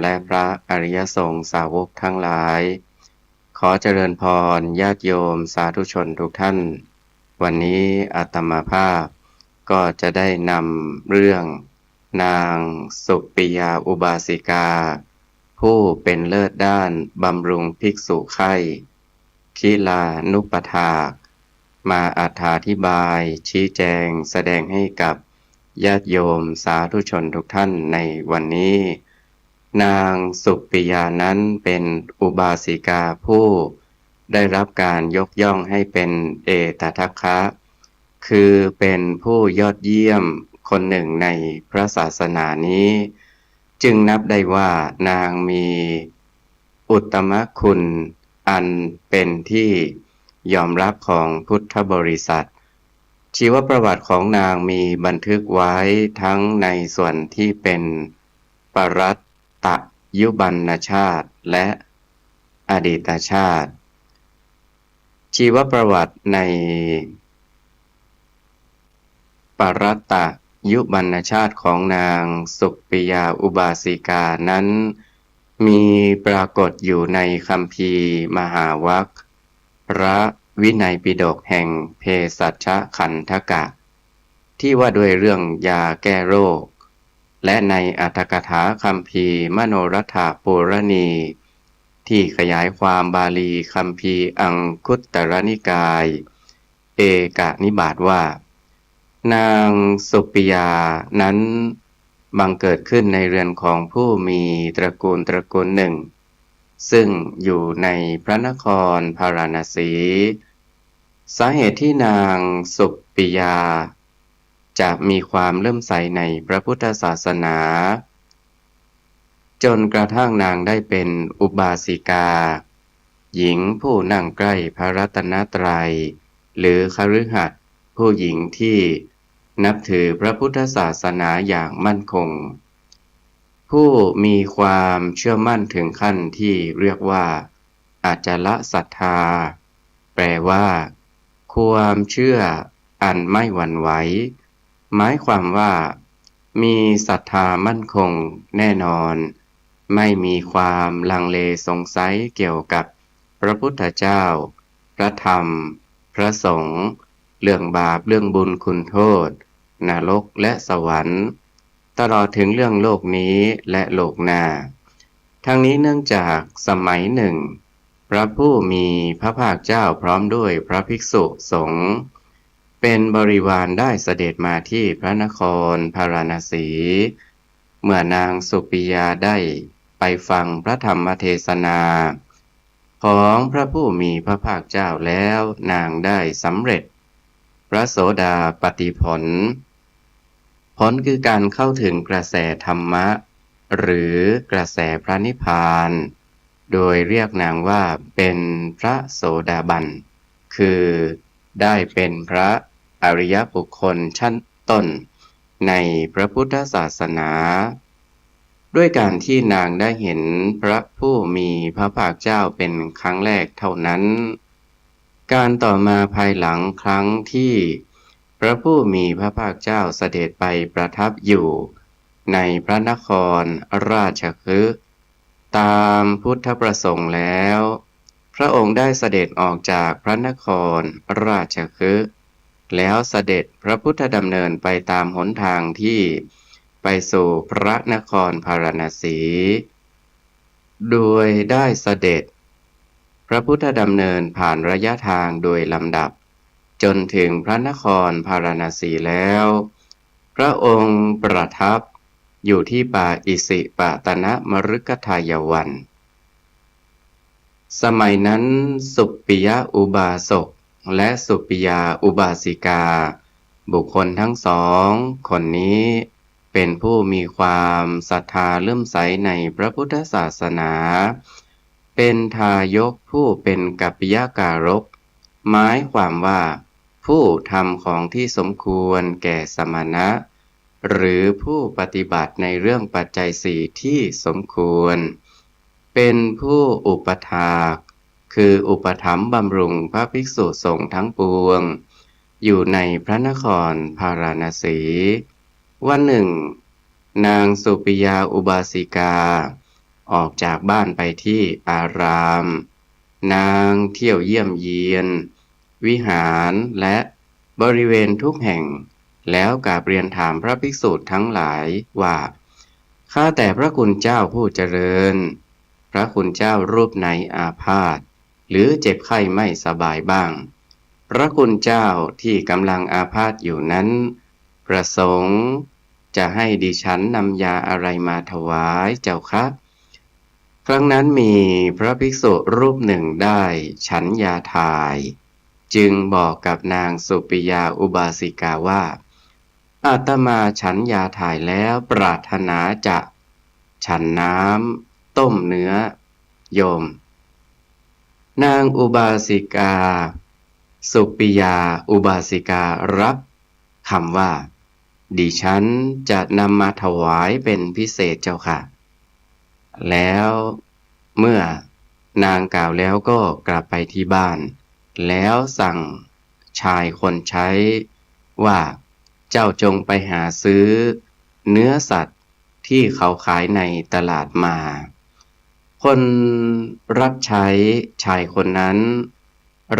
และพระอริยสงฆ์สาวกทั้งหลายขอเจริญพรญาติโยมสาธุชนทุกท่านวันนี้อาตมาภาพก็จะได้นำเรื่องนางสุปิยาอุบาสิกาผู้เป็นเลิศด้านบำรุงภิกษุไข้คิลานุปถากมาอธิบายชี้แจงแสดงให้กับญาติโยมสาธุชนทุกท่านในวันนี้นางสุปิยานั้นเป็นอุบาสิกาผู้ได้รับการยกย่องให้เป็นเอตทัคคะคือเป็นผู้ยอดเยี่ยมคนหนึ่งในพระศาสนานี้จึงนับได้ว่านางมีอุตตมคุณอันเป็นที่ยอมรับของพุทธบริษัทชีวประวัติของนางมีบันทึกไว้ทั้งในส่วนที่เป็นปรัตตยุบันชาติและอดีตชาติชีวประวัติในปรัตตยุบันชาติของนางสุปิยาอุบาสิกานั้นมีปรากฏอยู่ในคัมภีร์มหาวรรคพระวินัยปิฎกแห่งเภสัชคันธกะที่ว่าด้วยเรื่องยาแก้โรคและในอรรถกถาคัมภีร์มโนรัฐถปุรณีที่ขยายความบาลีคัมภีร์อังคุตตรนิกายเอกนิบาตว่านางสุปิยานั้นบังเกิดขึ้นในเรือนของผู้มีตระกูลหนึ่งซึ่งอยู่ในพระนครพาราณสีสาเหตุที่นางสุปิยาจะมีความเลื่อมใสในพระพุทธศาสนาจนกระทั่งนางได้เป็นอุบาสิกาหญิงผู้นั่งใกล้พระรัตนตรัยหรือคฤหัสถ์ผู้หญิงที่นับถือพระพุทธศาสนาอย่างมั่นคงผู้มีความเชื่อมั่นถึงขั้นที่เรียกว่าอาจละศรัทธาแปลว่าความเชื่ออันไม่หวั่นไหวหมายความว่ามีศรัทธามั่นคงแน่นอนไม่มีความลังเลสงสัยเกี่ยวกับพระพุทธเจ้าพระธรรมพระสงฆ์เรื่องบาปเรื่องบุญคุณโทษนรกและสวรรค์ตลอดถึงเรื่องโลกนี้และโลกหน้าทั้งนี้เนื่องจากสมัยหนึ่งพระผู้มีพระภาคเจ้าพร้อมด้วยพระภิกษุสงฆ์เป็นบริวารได้เสด็จมาที่พระนครพาราณสีเมื่อนางสุปิยาได้ไปฟังพระธรรมเทศนาของพระผู้มีพระภาคเจ้าแล้วนางได้สำเร็จพระโสดาปัตติผลคือการเข้าถึงกระแสธรรมะหรือกระแสพระนิพพานโดยเรียกนางว่าเป็นพระโสดาบันคือได้เป็นพระอริยบุคคลชั้นต้นในพระพุทธศาสนาด้วยการที่นางได้เห็นพระผู้มีพระภาคเจ้าเป็นครั้งแรกเท่านั้นการต่อมาภายหลังครั้งที่พระผู้มีพระภาคเจ้าเสด็จไปประทับอยู่ในพระนครราชคฤห์ตามพุทธประสงค์แล้วพระองค์ได้เสด็จออกจากพระนครราชคฤห์แล้วเสด็จพระพุทธดำเนินไปตามหนทางที่ไปสู่พระนครพาราณสีโดยได้เสด็จพระพุทธดำเนินผ่านระยะทางโดยลำดับจนถึงพระนครพาราณสีแล้วพระองค์ประทับอยู่ที่ป่าอิสิปตนมฤคทายวันสมัยนั้นสุปิยอุบาสกและสุปิยาอุบาสิกาบุคคลทั้งสองคนนี้เป็นผู้มีความศรัทธาเลื่อมใสในพระพุทธศาสนาเป็นทายกผู้เป็นกัปปิยการกหมายความว่าผู้ทำของที่สมควรแก่สมณะหรือผู้ปฏิบัติในเรื่องปัจจัยสี่ที่สมควรเป็นผู้อุปถากคืออุปถัมภ์บำรุงพระภิกษุสงฆ์ทั้งปวงอยู่ในพระนครพาราณสี วันหนึ่งนางสุปิยาอุบาสิกา ออกจากบ้านไปที่อาราม นางเที่ยวเยี่ยมเยียนวิหารและบริเวณทุกแห่งแล้วกราบเรียนถามพระภิกษุทั้งหลายว่าข้าแต่พระคุณเจ้าผู้เจริญพระคุณเจ้ารูปไหนอาพาธหรือเจ็บไข้ไม่สบายบ้างพระคุณเจ้าที่กำลังอาพาธอยู่นั้นประสงค์จะให้ดิฉันนำยาอะไรมาถวายเจ้าคะครั้งนั้นมีพระภิกษุรูปหนึ่งได้ฉันยาทายจึงบอกกับนางสุปิยาอุบาสิกาว่าอาตมาฉันยาถ่ายแล้วปรารถนาจะฉันน้ำต้มเนื้อโยมนางอุบาสิกาสุปิยาอุบาสิการับคำว่าดิฉันจะนำมาถวายเป็นพิเศษเจ้าค่ะแล้วเมื่อนางกล่าวแล้วก็กลับไปที่บ้านแล้วสั่งชายคนใช้ว่าเจ้าจงไปหาซื้อเนื้อสัตว์ที่เขาขายในตลาดมาคนรับใช้ชายคนนั้น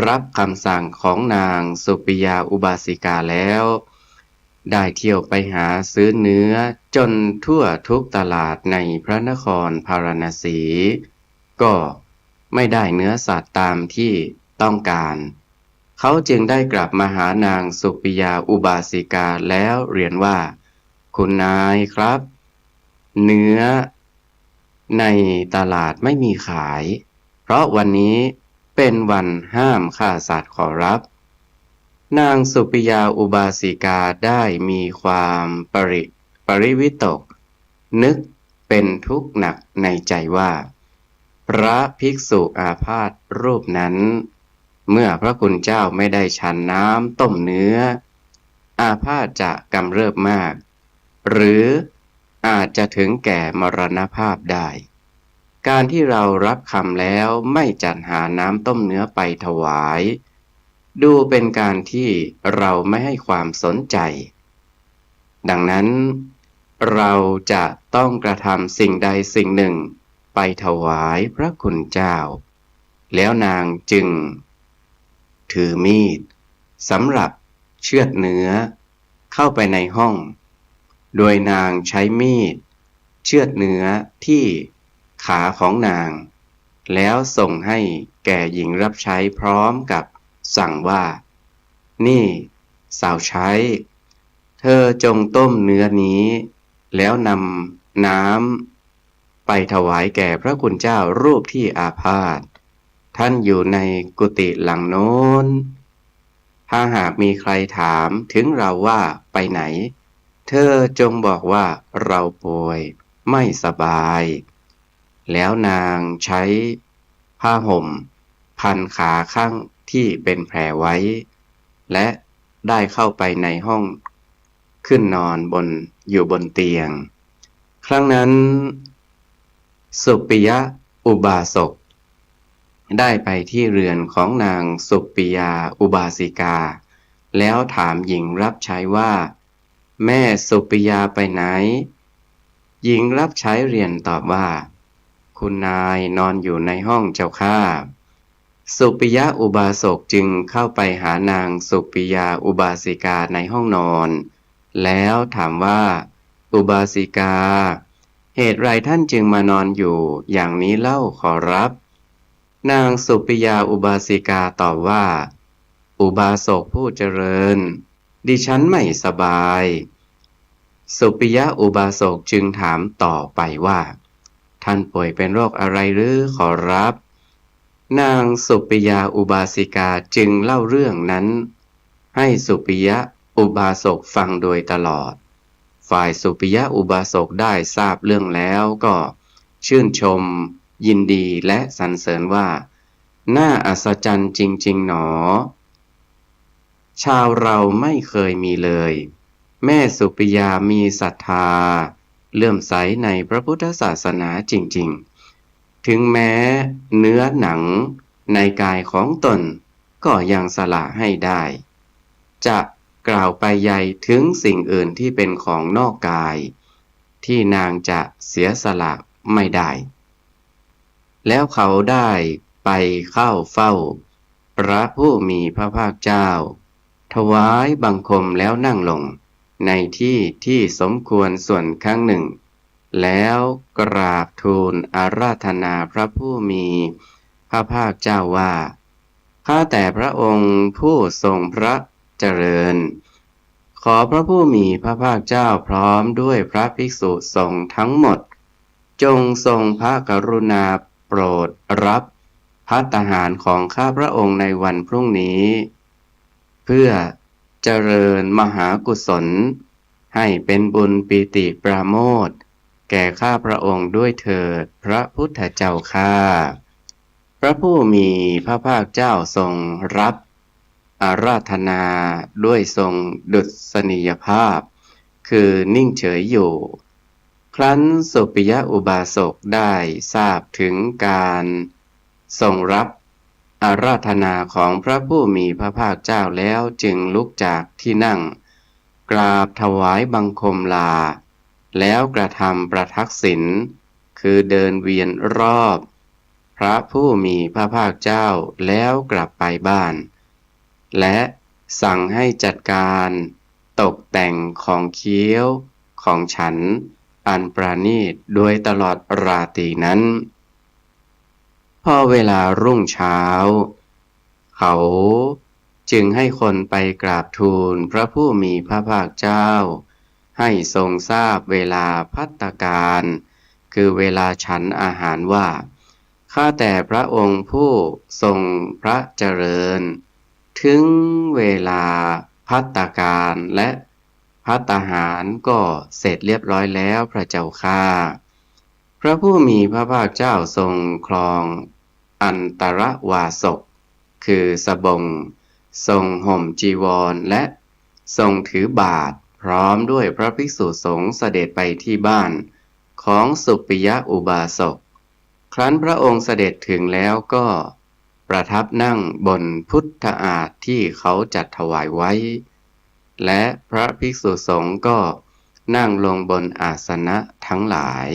รับคำสั่งของนางสุปิยาอุบาสิกาแล้วได้เที่ยวไปหาซื้อเนื้อจนทั่วทุกตลาดในพระนครพาราณสีก็ไม่ได้เนื้อสัตว์ตามที่ต้องการเขาจึงได้กลับมาหานางสุปิยาอุบาสิกาแล้วเรียนว่าคุณนายครับเนื้อในตลาดไม่มีขายเพราะวันนี้เป็นวันห้ามฆ่าสัตว์ขอรับนางสุปิยาอุบาสิกาได้มีความปริวิตกนึกเป็นทุกข์หนักในใจว่าพระภิกษุอาพาธรูปนั้นเมื่อพระคุณเจ้าไม่ได้ฉันน้ำต้มเนื้ออาพาธจะกำเริบมากหรืออาจจะถึงแก่มรณภาพได้การที่เรารับคำแล้วไม่จัดหาน้ำต้มเนื้อไปถวายดูเป็นการที่เราไม่ให้ความสนใจดังนั้นเราจะต้องกระทำสิ่งใดสิ่งหนึ่งไปถวายพระคุณเจ้าแล้วนางจึงถือมีดสำหรับเชือดเนื้อเข้าไปในห้องโดยนางใช้มีดเชือดเนื้อที่ขาของนางแล้วส่งให้แก่หญิงรับใช้พร้อมกับสั่งว่านี่สาวใช้เธอจงต้มเนื้อนี้แล้วนำน้ำไปถวายแก่พระคุณเจ้ารูปที่อาพาธท่านอยู่ในกุฏิหลังโน้นถ้าหากมีใครถามถึงเราว่าไปไหนเธอจงบอกว่าเราป่วยไม่สบายแล้วนางใช้ผ้าห่มพันขาข้างที่เป็นแผลไว้และได้เข้าไปในห้องขึ้นนอนอยู่บนเตียงครั้งนั้นสุปิยะอุบาสกได้ไปที่เรือนของนางสุปิยาอุบาสิกาแล้วถามหญิงรับใช้ว่าแม่สุปิยาไปไหนหญิงรับใช้เรียนตอบว่าคุณนายนอนอยู่ในห้องเจ้าข้าสุปิยะอุบาสกจึงเข้าไปหานางสุปิยาอุบาสิกาในห้องนอนแล้วถามว่าอุบาสิกาเหตุไรท่านจึงมานอนอยู่อย่างนี้เล่าขอรับนางสุปิยาอุบาสิกาตอบว่าอุบาสกผู้เจริญดิฉันไม่สบายสุปิยะอุบาสกจึงถามต่อไปว่าท่านป่วยเป็นโรคอะไรหรือขอรับนางสุปิยาอุบาสิกาจึงเล่าเรื่องนั้นให้สุปิยะอุบาสกฟังโดยตลอดฝ่ายสุปิยะอุบาสกได้ทราบเรื่องแล้วก็ชื่นชมยินดีและสรรเสริญว่าน่าอัศจรรย์จริงๆหนอชาวเราไม่เคยมีเลยแม่สุปิยามีศรัทธาเลื่อมใสในพระพุทธศาสนาจริงๆถึงแม้เนื้อหนังในกายของตนก็ยังสละให้ได้จะกล่าวไปใหญ่ถึงสิ่งอื่นที่เป็นของนอกกายที่นางจะเสียสละไม่ได้ แล้วเขาได้ไปเข้าเฝ้าพระผู้มีพระภาคเจ้าถวายบังคมแล้วนั่งลงในที่ที่สมควรส่วนข้างหนึ่งแล้วกราบทูลอาราธนาพระผู้มีพระภาคเจ้าว่าข้าแต่พระองค์ผู้ทรงพระเจริญขอพระผู้มีพระภาคเจ้าพร้อมด้วยพระภิกษุสงฆ์ทั้งหมดจงทรงพระกรุณาโปรดรับภัตตาหารของข้าพระองค์ในวันพรุ่งนี้เพื่อเจริญมหากุศลให้เป็นบุญปีติปราโมทย์แก่ข้าพระองค์ด้วยเถิดพระพุทธเจ้าข้าพระผู้มีพระภาคเจ้าทรงรับอาราธนาด้วยทรงดุษณียภาพคือนิ่งเฉยอยู่ครั้นสุปิยอุบาสกได้ทราบถึงการทรงรับอาราธนาของพระผู้มีพระภาคเจ้าแล้วจึงลุกจากที่นั่งกราบถวายบังคมลาแล้วกระทำประทักษิณคือเดินเวียนรอบพระผู้มีพระภาคเจ้าแล้วกลับไปบ้านและสั่งให้จัดการตกแต่งของเคี้ยวของฉันอันประณีตโดยตลอดราตรีนั้นพอเวลารุ่งเช้าเขาจึงให้คนไปกราบทูลพระผู้มีพระภาคเจ้าให้ทรงทราบเวลาภัตตาการคือเวลาฉันอาหารว่าข้าแต่พระองค์ผู้ทรงพระเจริญถึงเวลาภัตตาการและภัตตาหารก็เสร็จเรียบร้อยแล้วพระเจ้าข้าพระผู้มีพระภาคเจ้าทรงครองอันตรวาสกคือสบงทรงห่มจีวรและทรงถือบาตรพร้อมด้วยพระภิกษุสงฆ์เสด็จไปที่บ้านของสุปิยอุบาสกครั้นพระองค์เสด็จถึงแล้วก็ประทับนั่งบนพุทธอาฏที่เขาจัดถวายไว้และพระภิกษุสงฆ์ก็นั่งลงบนอาสนะทั้งหลาย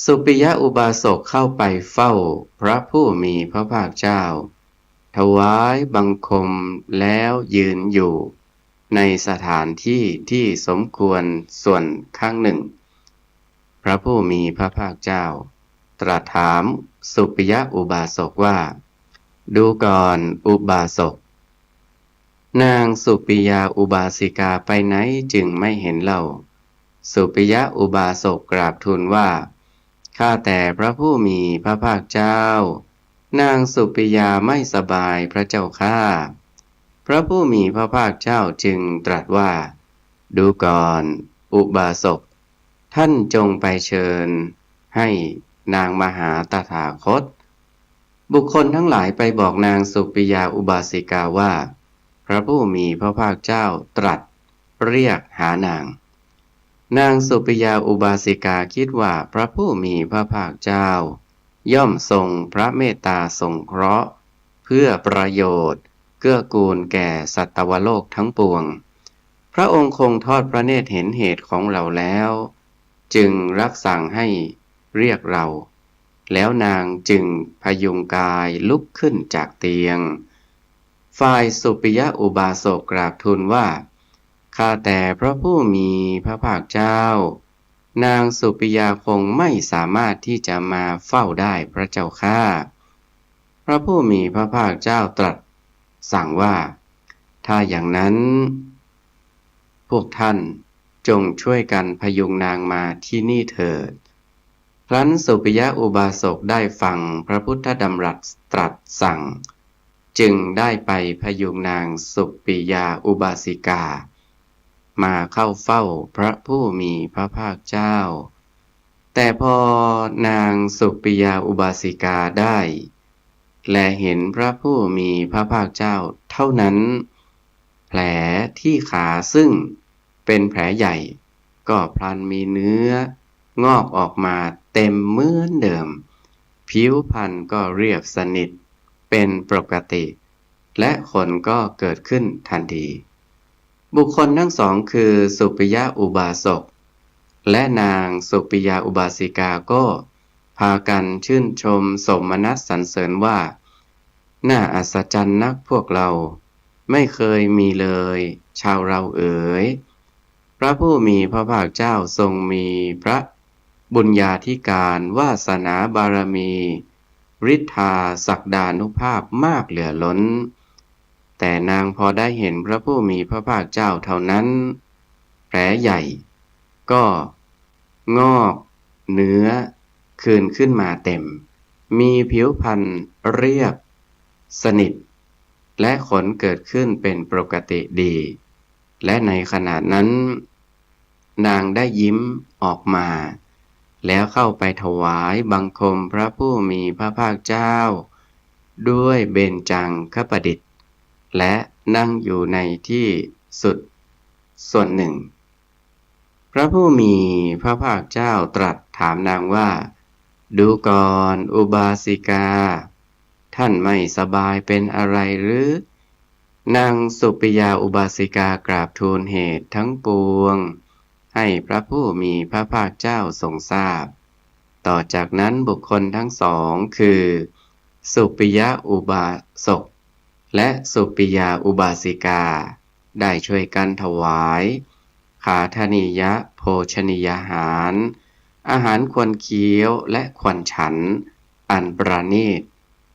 สุปิยอุบาสกเข้าไปเฝ้าพระผู้มีพระภาคเจ้าถวายบังคมแล้วยืนอยู่ในสถานที่ที่สมควรส่วนข้างหนึ่งพระผู้มีพระภาคเจ้าตรัสถามสุปิยอุบาสกว่าดูก่อนอุบาสกนางสุปิยาอุบาสิกาไปไหนจึงไม่เห็นเล่าสุปิยอุบาสกกราบทูลว่าข้าแต่พระผู้มีพระภาคเจ้านางสุปิยาไม่สบายพระเจ้าข้าพระผู้มีพระภาคเจ้าจึงตรัสว่าดูก่อนอุบาสกท่านจงไปเชิญให้นางมหาตถาคตบุคคลทั้งหลายไปบอกนางสุปิยาอุบาสิกาว่าพระผู้มีพระภาคเจ้าตรัสเรียกหานางนางสุปิยาอุบาสิกาคิดว่าพระผู้มีพระภาคเจ้าย่อมทรงพระเมตตาสงเคราะห์เพื่อประโยชน์เกื้อกูลแก่สัตวโลกทั้งปวงพระองค์คงทอดพระเนตรเห็นเหตุของเราแล้วจึงรับสั่งให้เรียกเราแล้วนางจึงพยุงกายลุกขึ้นจากเตียงฝ่ายสุปิยอุบาสกกราบทูลว่าข้าแต่พระผู้มีพระภาคเจ้านางสุปิยาคงไม่สามารถที่จะมาเฝ้าได้พระเจ้าข้าพระผู้มีพระภาคเจ้าตรัสสั่งว่าถ้าอย่างนั้นพวกท่านจงช่วยกันพยุงนางมาที่นี่เถิดครั้นสุปิยอุบาสกได้ฟังพระพุทธดำรัสตรัสสั่งจึงได้ไปพยุงนางสุปิยาอุบาสิกามาเข้าเฝ้าพระผู้มีพระภาคเจ้าแต่พอนางสุปิยาอุบาสิกาได้และเห็นพระผู้มีพระภาคเจ้าเท่านั้นแผลที่ขาซึ่งเป็นแผลใหญ่ก็พลันมีเนื้องอกออกมาเต็มเหมือนเดิมผิวพรรณก็เรียบสนิทเป็นปกติและขนก็เกิดขึ้นทันทีบุคคลทั้งสองคือสุปิยอุบาสกและนางสุปิยาอุบาสิกาก็ พากันชื่นชมสมนัสสรรเสริญว่าน่าอัศจรรย์นักพวกเราไม่เคยมีเลยชาวเราเอ๋ยพระผู้มีพระภาคเจ้าทรงมีพระบุญญาธิการวาสนาบารมีฤทธาศักดานุภาพมากเหลือล้นแต่นางพอได้เห็นพระผู้มีพระภาคเจ้าเท่านั้นแผลใหญ่ก็งอกเนื้อคืนขึ้นมาเต็มมีผิวพรรณเรียบสนิทและขนเกิดขึ้นเป็นปกติดีและในขณะนั้นนางได้ยิ้มออกมาแล้วเข้าไปถวายบังคมพระผู้มีพระภาคเจ้าด้วยเบญจังคประดิษฐ์และนั่งอยู่ในที่สุดส่วนหนึ่งพระผู้มีพระภาคเจ้าตรัสถามนางว่าดูก่อนอุบาสิกาท่านไม่สบายเป็นอะไรหรือนางสุปิยาอุบาสิกากราบทูลเหตุทั้งปวงให้พระผู้มีพระภาคเจ้าทรงทราบต่อจากนั้นบุคคลทั้งสองคือสุปิยะอุบาสกและสุปิยาอุบาสิกาได้ช่วยกันถวายขาธนิยะโภชนิยาหารอาหารควรเคี้ยวและควรฉันอันประณีต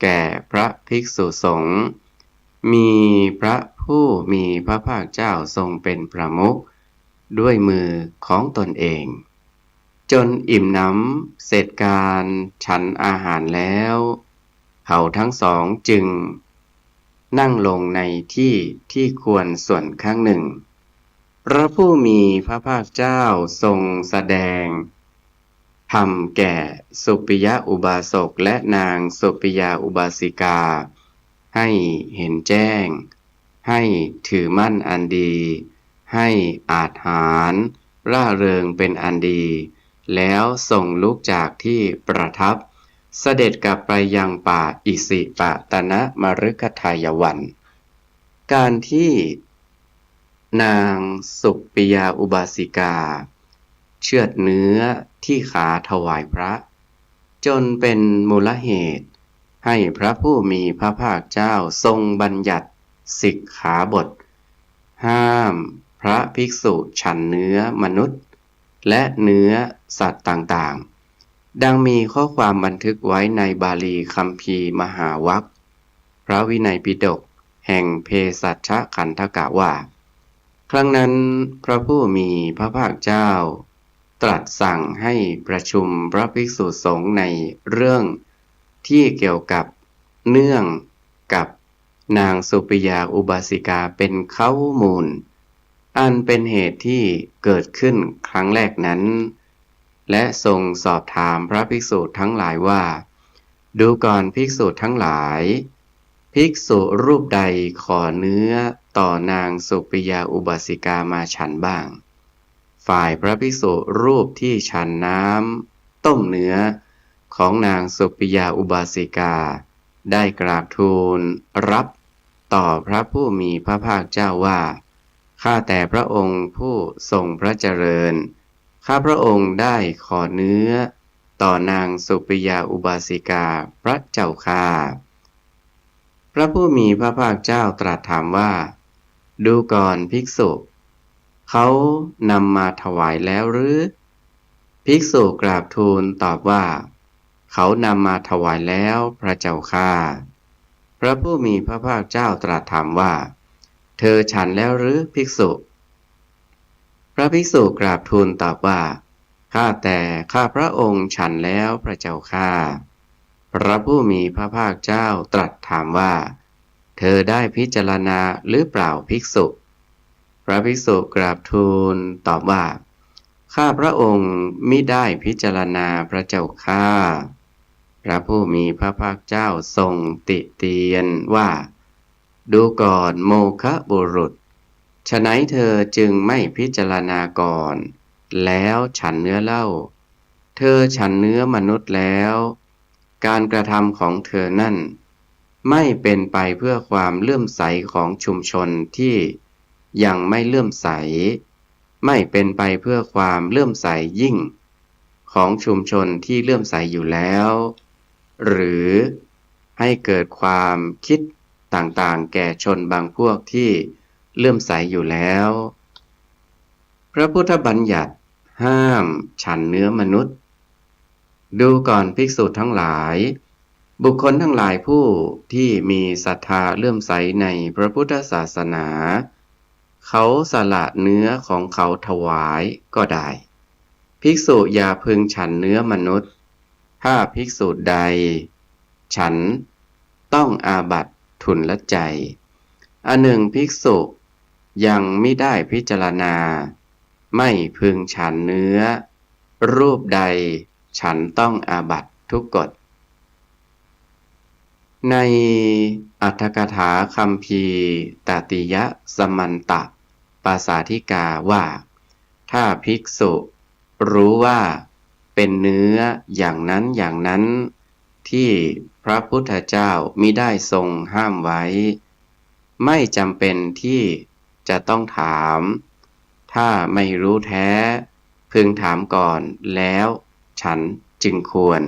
แก่พระภิกษุสงฆ์มีพระผู้มีพระภาคเจ้าทรงเป็นประมุขด้วยมือของตนเองจนอิ่มหนำเสร็จการฉันอาหารแล้วเขาทั้งสองจึงนั่งลงในที่ที่ควรส่วนข้างหนึ่งพระผู้มีพระภาคเจ้าทรงแสดงธรรมแก่สุปิยะอุบาสกและนางสุปิยาอุบาสิกาให้เห็นแจ้งให้ถือมั่นอันดีให้อาจหาญร่าเริงเป็นอันดีแล้วส่งลุกจากที่ประทับเสด็จกลับไปยังป่าอิสิปตนมฤคทายวันการที่นางสุปิยาอุบาสิกาเชือดเนื้อที่ขาถวายพระจนเป็นมูลเหตุให้พระผู้มีพระภาคเจ้าทรงบัญญัติสิกขาบทห้ามพระภิกษุฉันเนื้อมนุษย์และเนื้อสัตว์ต่างๆดังมีข้อความบันทึกไว้ในบาลีคัมภีร์มหาวรรคพระวินัยปิฎกแห่งเภสัชคันธกะว่าครั้งนั้นพระผู้มีพระภาคเจ้าตรัสสั่งให้ประชุมพระภิกษุสงฆ์ในเรื่องที่เกี่ยวกับเนื่องกับนางสุปิยาอุบาสิกาเป็นข้อมูลอันเป็นเหตุที่เกิดขึ้นครั้งแรกนั้นและทรงสอบถามพระภิกษุทั้งหลายว่าดูก่อนภิกษุทั้งหลายภิกษุรูปใดขอเนื้อต่อนางสุปิยาอุบาสิกามาฉันบ้างฝ่ายพระภิกษุรูปที่ฉันน้ำต้มเนื้อของนางสุปิยาอุบาสิกาได้กราบทูลรับต่อพระผู้มีพระภาคเจ้าว่าข้าแต่พระองค์ผู้ทรงพระเจริญข้าพระองค์ได้ขอเนื้อต่อนางสุปิยาอุบาสิกาพระเจ้าข้าพระผู้มีพระภาคเจ้าตรัสถามว่าดูก่อนภิกษุเขานำมาถวายแล้วหรือภิกษุกราบทูลตอบว่าเขานำมาถวายแล้วพระเจ้าข้าพระผู้มีพระภาคเจ้าตรัสถามว่าเธอฉันแล้วหรือภิกษุพระภิกษุกราบทูลตอบว่าข้าแต่ข้าพระองค์ฉันแล้วพระเจ้าข้าพระผู้มีพระภาคเจ้าตรัสถามว่าเธอได้พิจารณาหรือเปล่าภิกษุพระภิกษุกราบทูลตอบว่าข้าพระองค์มิได้พิจารณาพระเจ้าข้าพระผู้มีพระภาคเจ้าทรงติเตียนว่าดูก่อนโมฆะบุรุษฉะไหนเธอจึงไม่พิจารณาก่อนแล้วฉันเนื้อเล่าเธอฉันเนื้อมนุษย์แล้วการกระทำของเธอนั่นไม่เป็นไปเพื่อความเลื่อมใสของชุมชนที่ยังไม่เลื่อมใสไม่เป็นไปเพื่อความเลื่อมใสยิ่ง ของชุมชนที่เลื่อมใสอยู่แล้ว หรือให้เกิดความคิดต่างๆแก่ชนบางพวกที่เลื่อมใสอยู่แล้ว พระพุทธบัญญัติห้ามฉันเนื้อมนุษย์ดูก่อนภิกษุทั้งหลายบุคคลทั้งหลายผู้ที่มีศรัทธาเลื่อมใสในพระพุทธศาสนาเขาสละเนื้อของเขาถวายก็ได้ภิกษุอย่าพึงฉันเนื้อมนุษย์ถ้าภิกษุใดฉันต้องอาบัติทุลใจอันหนึ่งภิกษุยังมิได้พิจารณาไม่พึงฉันเนื้อรูปใดฉันต้องอาบัติทุกกฎในอัตถกถาคัมภีร์ตติยสมันตปาสาธิกาว่าถ้าภิกษุรู้ว่าเป็นเนื้ออย่างนั้นอย่างนั้นที่พระพุทธเจ้ามิได้ทรงห้ามไว้ไม่จำเป็นที่จะต้องถามถ้าไม่รู้แท้พึงถามก่อนแล้วฉันจึงควร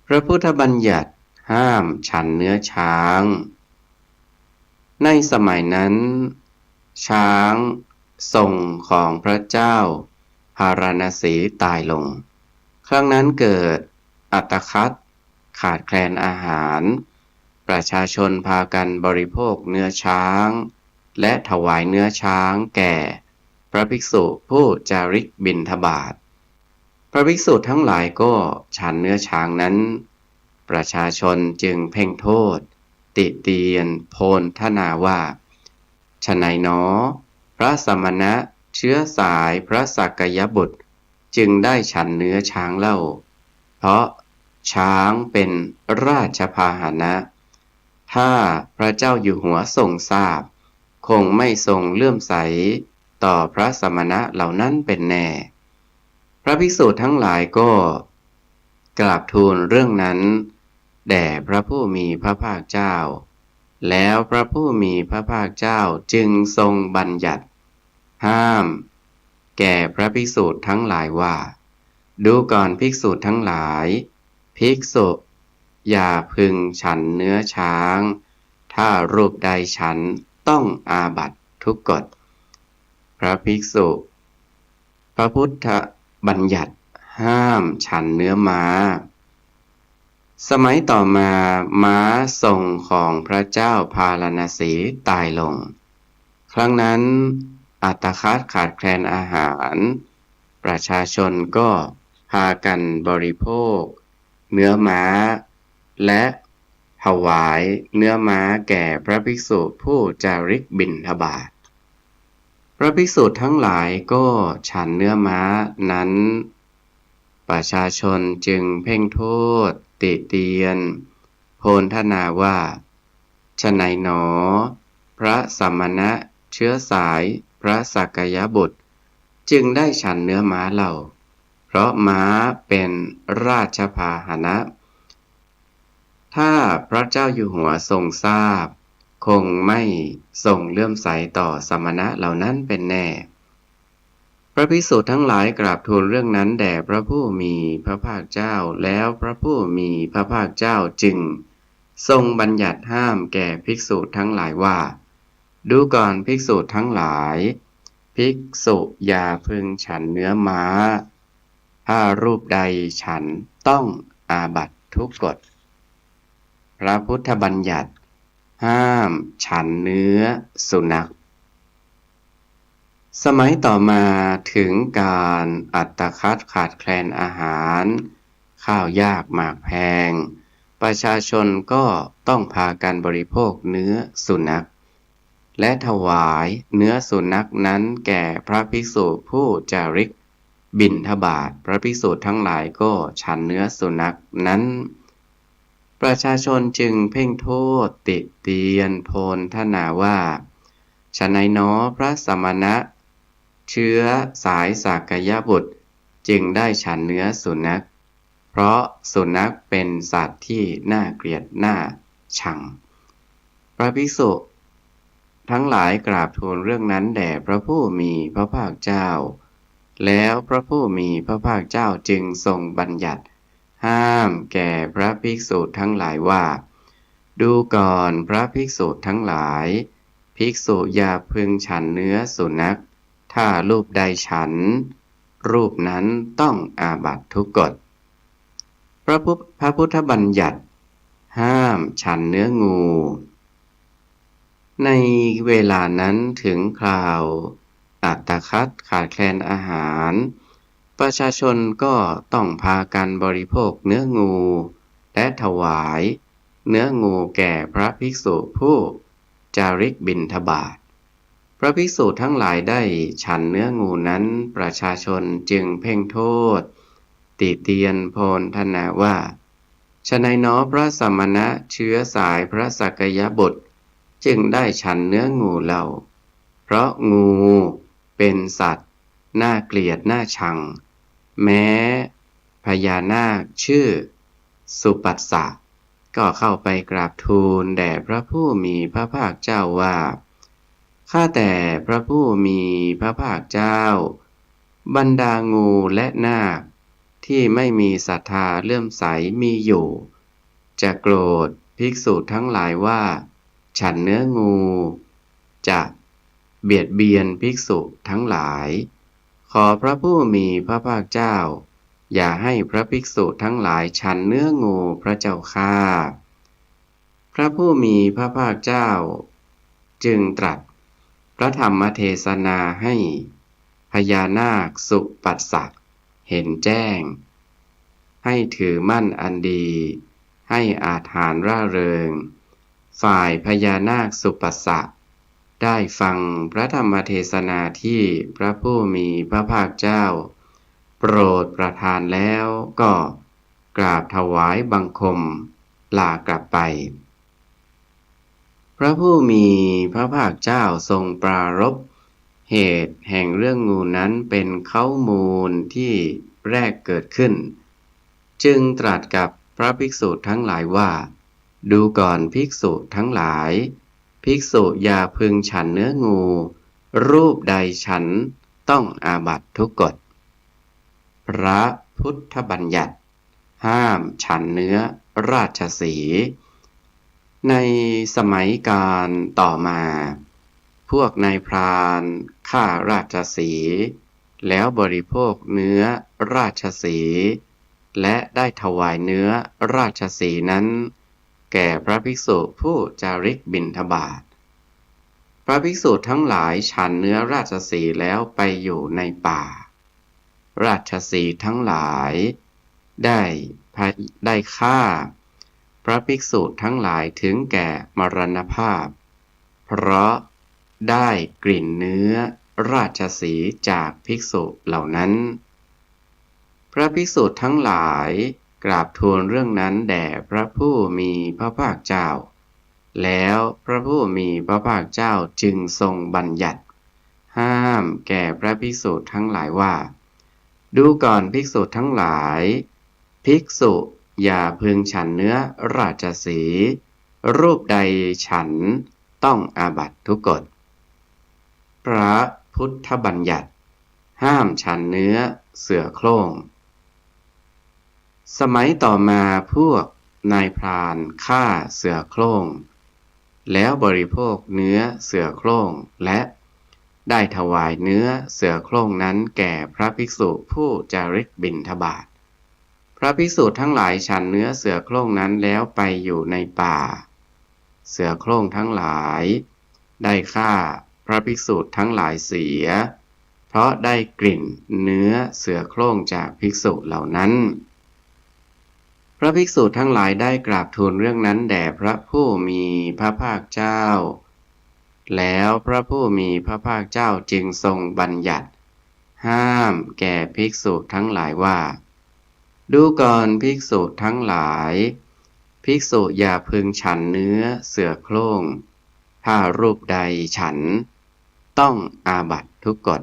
พระพุทธบัญญัติห้ามฉันเนื้อช้างในสมัยนั้นช้างทรงของพระเจ้าพาราณสีตายลงครั้งนั้นเกิดอัตคัดขาดแคลนอาหารประชาชนพากันบริโภคเนื้อช้างและถวายเนื้อช้างแก่พระภิกษุผู้จาริกบิณฑบาตพระภิกษุทั้งหลายก็ฉันเนื้อช้างนั้นประชาชนจึงเพ่งโทษติเตียนโพลทนาว่าฉะไหนหนอพระสมณะเชื้อสายพระสักยบุตรจึงได้ฉันเนื้อช้างเล่าเพราะช้างเป็นราชพาหนะถ้าพระเจ้าอยู่หัวทรงทราบคงไม่ทรงเลื่อมใสต่อพระสมณะเหล่านั้นเป็นแน่พระภิกษุทั้งหลายก็กราบทูลเรื่องนั้นแด่พระผู้มีพระภาคเจ้าแล้วพระผู้มีพระภาคเจ้าจึงทรงบัญญัติห้ามแก่พระภิกษุทั้งหลายว่าดูก่อนภิกษุทั้งหลายภิกษุอย่าพึงฉันเนื้อช้างถ้ารูปใดฉันต้องอาบัติทุกกฎพระภิกษุพระพุทธบัญญัติห้ามฉันเนื้อม้าสมัยต่อมาม้าทรงของพระเจ้าพาราณสีตายลงครั้งนั้นอัตคัดขาดแคลนอาหารประชาชนก็พากันบริโภคเนื้อม้าและถวายเนื้อม้าแก่พระภิกษุผู้จาริกบิณฑบาตพระภิกษุทั้งหลายก็ฉันเนื้อม้านั้นประชาชนจึงเพ่งโทษติเตียนโพลทนาว่าฉะไหนหนอพระสมณะเชื้อสายพระสักยบุตรจึงได้ฉันเนื้อม้าเล่าเพราะม้าเป็นราชพาหนะถ้าพระเจ้าอยู่หัวทรงทราบคงไม่ทรงเลื่อมใสต่อสมณะเหล่านั้นเป็นแน่พระภิกษุทั้งหลายกราบทูลเรื่องนั้นแด่พระผู้มีพระภาคเจ้าแล้วพระผู้มีพระภาคเจ้าจึงทรงบัญญัติห้ามแก่ภิกษุทั้งหลายว่าดูก่อนภิกษุทั้งหลายภิกษุอย่าพึงฉันเนื้อม้าถ้ารูปใดฉันต้องอาบัติทุกกฎพระพุทธบัญญัติห้ามฉันเนื้อสุนัขสมัยต่อมาถึงการอัตคัดขาดแคลนอาหารข้าวยากหมากแพงประชาชนก็ต้องพากันบริโภคเนื้อสุนัขและถวายเนื้อสุนัขนั้นแก่พระภิกษุผู้จาริกบิณฑบาตพระภิกษุทั้งหลายก็ฉันเนื้อสุนัขนั้นประชาชนจึงเพ่งโทษติเตียนโพลทนาว่าฉะไหนหนอพระสมณะเชื้อสายสักยบุตรจึงได้ฉันเนื้อสุนัขเพราะสุนัขเป็นสัตว์ที่น่าเกลียดน่าชังพระภิกษุทั้งหลายกราบทูลเรื่องนั้นแด่พระผู้มีพระภาคเจ้า แล้วพระผู้มีพระภาคเจ้าจึงทรงบัญญัติห้ามแก่พระภิกษุทั้งหลายว่าดูก่อนพระภิกษุทั้งหลายภิกษุอย่าพึงฉันเนื้อสุนัขถ้ารูปใดฉันรูปนั้นต้องอาบัติทุกกฎพระพุทธบัญญัติห้ามฉันเนื้องูในเวลานั้นถึงคราวอัตคัดขาดแคลนอาหารประชาชนก็ต้องพากันบริโภคเนื้องูและถวายเนื้องูแก่พระภิกษุผู้จาริกบิณฑบาตพระภิกษุทั้งหลายได้ฉันเนื้องูนั้นประชาชนจึงเพ่งโทษติเตียนโพลธนาว่าฉะนั้นพระสมณะเชื้อสายพระสักยบุตรจึงได้ฉันเนื้องูเล่าเพราะงูเป็นสัตว์น่าเกลียดน่าชังแม้พญานาคชื่อสุปัสสะก็เข้าไปกราบทูลแด่พระผู้มีพระภาคเจ้าว่าข้าแต่พระผู้มีพระภาคเจ้าบรรดางูและนาคที่ไม่มีศรัทธาเลื่อมใสมีอยู่จะโกรธภิกษุทั้งหลายว่าฉันเนื้องูจะเบียดเบียนภิกษุทั้งหลายขอพระผู้มีพระภาคเจ้าอย่าให้พระภิกษุทั้งหลายฉันเนื้องูพระเจ้าข้าพระผู้มีพระภาคเจ้าจึงตรัสพระธรรมเทศนาให้พญานาคสุปัสสะเห็นแจ้งให้ถือมั่นอันดีให้อาถรรพ์ร่าเริงฝ่ายพญานาคสุปัสสะได้ฟังพระธรรมเทศนาที่พระผู้มีพระภาคเจ้าโปรดประทานแล้วก็กราบถวายบังคมลากลับไปพระผู้มีพระภาคเจ้าทรงปรารภเหตุแห่งเรื่องงูนั้นเป็นข้อมูลที่แรกเกิดขึ้นจึงตรัสกับพระภิกษุทั้งหลายว่าดูก่อนภิกษุทั้งหลายภิกษุอย่าพึงฉันเนื้องูรูปใดฉันต้องอาบัติทุกกฎพระพุทธบัญญัติห้ามฉันเนื้อราชสีห์ในสมัยกาลต่อมาพวกนายพรานฆ่าราชสีห์แล้วบริโภคเนื้อราชสีห์และได้ถวายเนื้อราชสีห์นั้นแก่พระภิกษุผู้จาริกบิณฑบาตพระภิกษุทั้งหลายฉันเนื้อราชสีห์แล้วไปอยู่ในป่าราชสีห์ทั้งหลายได้ฆ่าพระภิกษุทั้งหลายถึงแก่มรณภาพเพราะได้กลิ่นเนื้อราชสีห์จากภิกษุเหล่านั้นพระภิกษุทั้งหลายกราบทูลเรื่องนั้นแด่พระผู้มีพระภาคเจ้าแล้วพระผู้มีพระภาคเจ้าจึงทรงบัญญัติห้ามแก่พระภิกษุทั้งหลายว่าดูก่อนภิกษุทั้งหลายภิกษุอย่าพึงฉันเนื้อราชสีห์รูปใดฉันต้องอาบัติทุกกฎพระพุทธบัญญัติห้ามฉันเนื้อเสือโคร่งสมัยต่อมาพวกนายพรานฆ่าเสือโคร่งแล้วบริโภคเนื้อเสือโคร่งและได้ถวายเนื้อเสือโคร่งนั้นแก่พระภิกษุผู้จาริกบิณฑบาตพระภิกษุทั้งหลายฉันเนื้อเสือโคร่งนั้นแล้วไปอยู่ในป่าเสือโคร่งทั้งหลายได้ฆ่าพระภิกษุทั้งหลายเสียเพราะได้กลิ่นเนื้อเสือโคร่งจากภิกษุเหล่านั้นพระภิกษุทั้งหลายได้กราบทูลเรื่องนั้นแด่พระผู้มีพระภาคเจ้าแล้วพระผู้มีพระภาคเจ้าจึงทรงบัญญัติห้ามแก่ภิกษุทั้งหลายว่าดูก่อนภิกษุทั้งหลายภิกษุอย่าพึงฉันเนื้อเสือโคร่งถ้ารูปใดฉันต้องอาบัติทุกกฎ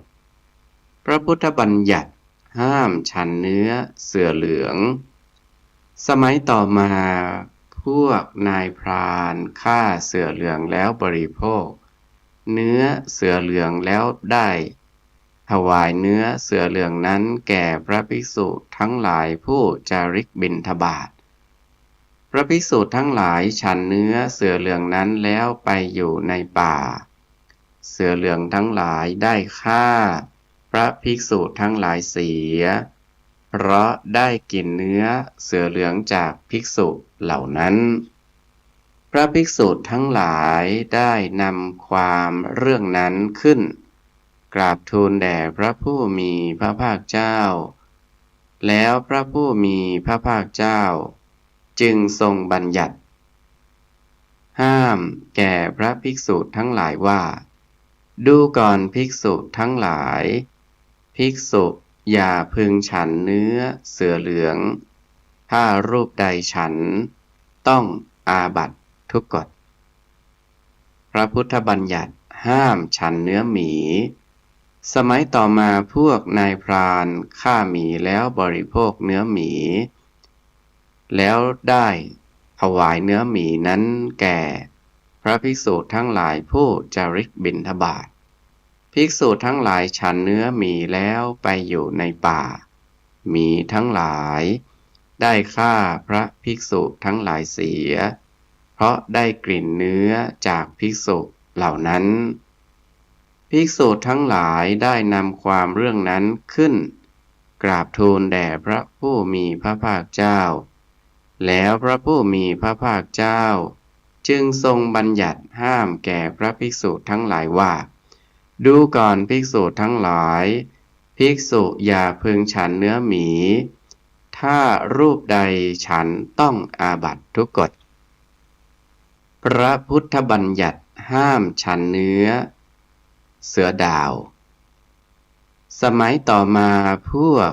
พระพุทธบัญญัติห้ามฉันเนื้อเสือเหลืองสมัยต่อมาพวกนายพรานฆ่าเสือเหลืองแล้วบริโภคเนื้อเสือเหลืองแล้วได้ ถวายเนื้อเสือเหลืองนั้นแก่พระภิกษุทั้งหลายผู้จาริกบิณฑบาตพระภิกษุทั้งหลายฉันเนื้อเสือเหลืองนั้นแล้วไปอยู่ในป่าเสือเหลืองทั้งหลายได้ฆ่าพระภิกษุทั้งหลายเสียเพราะได้กินเนื้อเสือเหลืองจากภิกษุเหล่านั้นพระภิกษุทั้งหลายได้นำความเรื่องนั้นขึ้นกราบทูลแด่พระผู้มีพระภาคเจ้าแล้วพระผู้มีพระภาคเจ้าจึงทรงบัญญัติห้ามแก่พระภิกษุทั้งหลายว่าดูก่อนภิกษุทั้งหลายภิกษุอย่าพึงฉันเนื้อเสือเหลืองถ้ารูปใดฉันต้องอาบัติทุกกฎพระพุทธบัญญัติห้ามฉันเนื้อหมีสมัยต่อมาพวกนายพรานฆ่าหมีแล้วบริโภคเนื้อหมีแล้วได้ถวายเนื้อหมีนั้นแก่พระภิกษุทั้งหลายผู้จาริกบิณฑบาตภิกษุทั้งหลายฉันเนื้อหมีแล้วไปอยู่ในป่าหมีทั้งหลายได้ฆ่าพระภิกษุทั้งหลายเสียเพราะได้กลิ่นเนื้อจากภิกษุเหล่านั้นภิกษุทั้งหลายได้นำความเรื่องนั้นขึ้นกราบทูลแด่พระผู้มีพระภาคเจ้าแล้วพระผู้มีพระภาคเจ้าจึงทรงบัญญัติห้ามแก่พระภิกษุทั้งหลายว่าดูก่อนภิกษุทั้งหลายภิกษุอย่าพึงฉันเนื้อหมีถ้ารูปใดฉันต้องอาบัติทุกกฎพระพุทธบัญญัติห้ามฉันเนื้อเสือดาวสมัยต่อมาพวก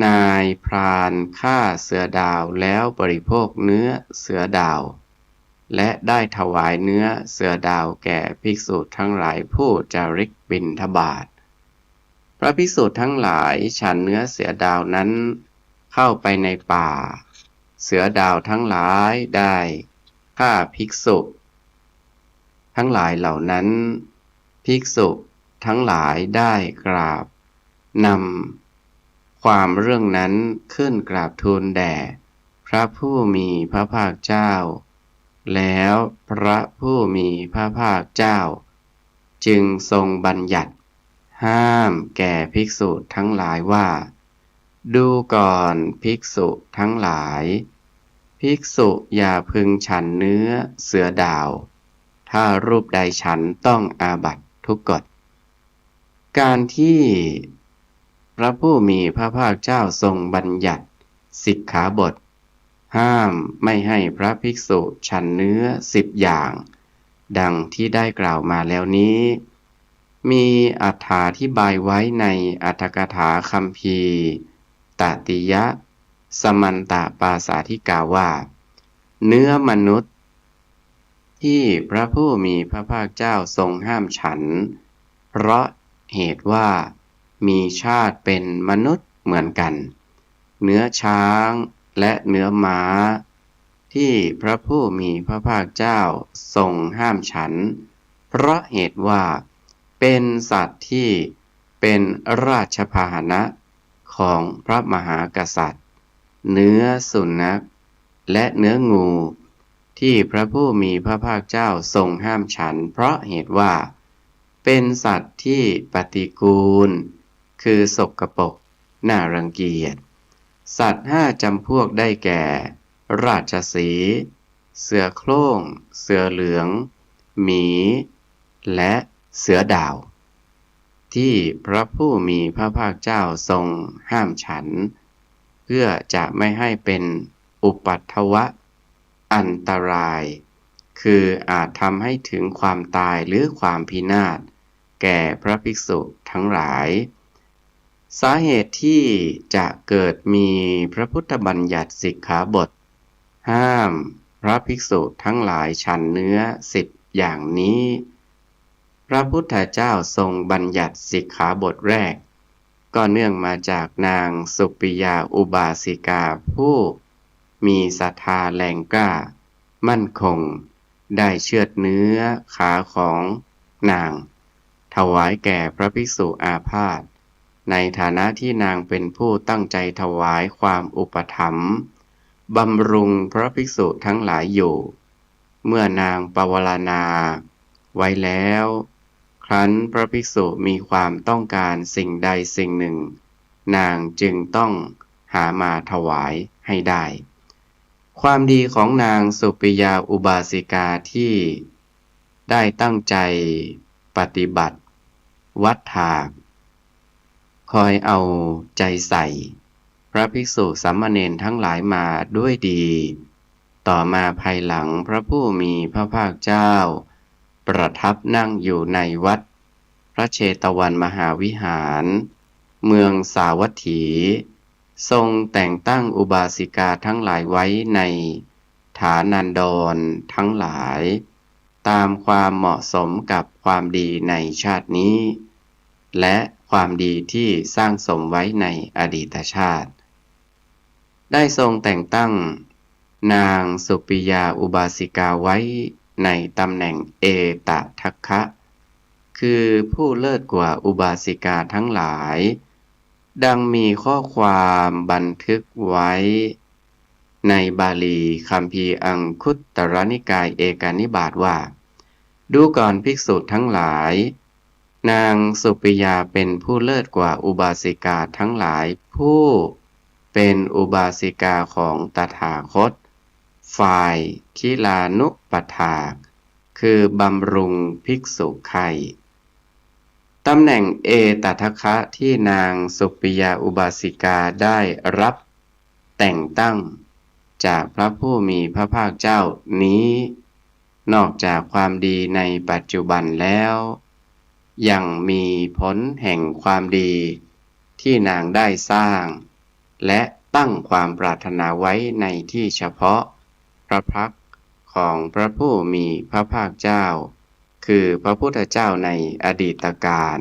นายพรานฆ่าเสือดาวแล้วบริโภคเนื้อเสือดาวและได้ถวายเนื้อเสือดาวแก่ภิกษุทั้งหลายผู้จาริกบิณฑบาตพระภิกษุทั้งหลายฉันเนื้อเสือดาวนั้นเข้าไปในป่าเสือดาวทั้งหลายได้ฆ่าภิกษุทั้งหลายเหล่านั้นภิกษุทั้งหลายได้กราบนำความเรื่องนั้นขึ้นกราบทูลแด่พระผู้มีพระภาคเจ้าแล้วพระผู้มีพระภาคเจ้าจึงทรงบัญญัติห้ามแก่ภิกษุทั้งหลายว่าดูก่อนภิกษุทั้งหลายภิกษุอย่าพึงฉันเนื้อเสือดาวถ้ารูปใดฉันต้องอาบัติทุกกฎการที่พระผู้มีพระภาคเจ้าทรงบัญญัติสิกขาบทห้ามไม่ให้พระภิกษุฉันเนื้อ10 อย่างดังที่ได้กล่าวมาแล้วนี้มีอรรถาธิบายไว้ในอรรถกถาคัมภีร์ตติยสมันตปาสาธิกาว่าเนื้อมนุษย์ที่พระผู้มีพระภาคเจ้าทรงห้ามฉันเพราะเหตุว่ามีชาติเป็นมนุษย์เหมือนกันเนื้อช้างและเนื้อม้าที่พระผู้มีพระภาคเจ้าทรงห้ามฉันเพราะเหตุว่าเป็นสัตว์ที่เป็นราชพาหนะของพระมหากษัตริย์เนื้อสุนัขและเนื้องูที่พระผู้มีพระภาคเจ้าทรงห้ามฉันเพราะเหตุว่าเป็นสัตว์ที่ปฏิกูลคือสกปรกน่ารังเกียจสัตว์5 จำพวกได้แก่ราชสีห์เสือโคร่งเสือเหลืองหมีและเสือดาวที่พระผู้มีพระภาคเจ้าทรงห้ามฉันเพื่อจะไม่ให้เป็นอุปัฏฐวะอันตรายคืออาจทำให้ถึงความตายหรือความพินาศแก่พระภิกษุทั้งหลายสาเหตุที่จะเกิดมีพระพุทธบัญญัติสิกขาบทห้ามพระภิกษุทั้งหลายฉันเนื้อ10 อย่างนี้พระพุทธเจ้าทรงบัญญัติสิกขาบทแรกก็เนื่องมาจากนางสุปิยาอุบาสิกาผู้มีศรัทธาแรงกล้ามั่นคงได้เชือดเนื้อขาของนาง ถวายแก่พระภิกษุอาพาธในฐานะที่นางเป็นผู้ตั้งใจถวายความอุปถัมภ์บำรุงพระภิกษุทั้งหลายอยู่เมื่อนางปวารณาไว้แล้วครั้นพระภิกษุมีความต้องการสิ่งใดสิ่งหนึ่งนางจึงต้องหามาถวายให้ได้ความดีของนางสุปิยาอุบาสิกาที่ได้ตั้งใจปฏิบัติวัดถากคอยเอาใจใส่พระภิกษุสามเณรทั้งหลายมาด้วยดีต่อมาภายหลังพระผู้มีพระภาคเจ้าประทับนั่งอยู่ในวัดพระเชตวันมหาวิหารเมืองสาวัตถีทรงแต่งตั้งอุบาสิกาทั้งหลายไว้ในฐานันดรทั้งหลายตามความเหมาะสมกับความดีในชาตินี้และความดีที่สร้างสมไว้ในอดีตชาติได้ทรงแต่งตั้งนางสุปิยาอุบาสิกาไว้ในตำแหน่งเอตทัคคะคือผู้เลิศกว่าอุบาสิกาทั้งหลายดังมีข้อความบันทึกไว้ในบาลีคัมภีร์อังคุตตรนิกายเอกนิบาตว่าดูก่อนภิกษุทั้งหลายนางสุปิยาเป็นผู้เลิศกว่าอุบาสิกาทั้งหลายผู้เป็นอุบาสิกาของตถาคตฝ่ายคิลานุปถากคือบำรุงภิกษุไข่ตำแหน่งเอตทัคคะที่นางสุปิยาอุบาสิกาได้รับแต่งตั้งจากพระผู้มีพระภาคเจ้านี้นอกจากความดีในปัจจุบันแล้วยังมีผลแห่งความดีที่นางได้สร้างและตั้งความปรารถนาไว้ในที่เฉพาะพระพักตร์ของพระผู้มีพระภาคเจ้าคือพระพุทธเจ้าในอดีตการ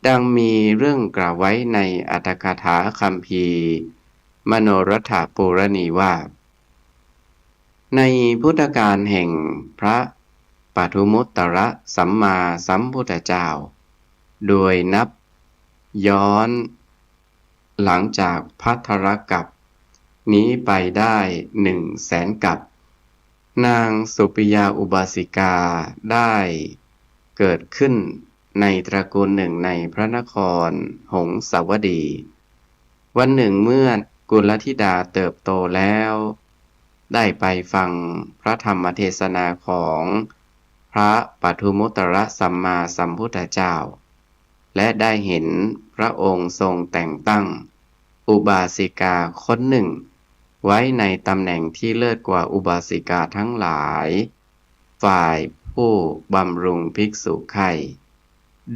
ดังมีเรื่องกล่าวไว้ในอรรถกถาคัมภีร์มโนรัฐปุรณีว่าในพุทธกาลแห่งพระปทุมุตตรสัมมาสัมพุทธเจ้าโดยนับย้อนหลังจากภัททรกัปนี้ไปได้100,000 กัปนางสุปิยาอุบาสิกาได้เกิดขึ้นในตระกูลหนึ่งในพระนครหงสาวดีวันหนึ่งเมื่อกุลธิดาเติบโตแล้วได้ไปฟังพระธรรมเทศนาของพระปทุมุตตรสัมมาสัมพุทธเจ้าและได้เห็นพระองค์ทรงแต่งตั้งอุบาสิกาคนหนึ่งไว้ในตำแหน่งที่เลิศกว่าอุบาสิกาทั้งหลายฝ่ายผู้บำรุงภิกษุไข่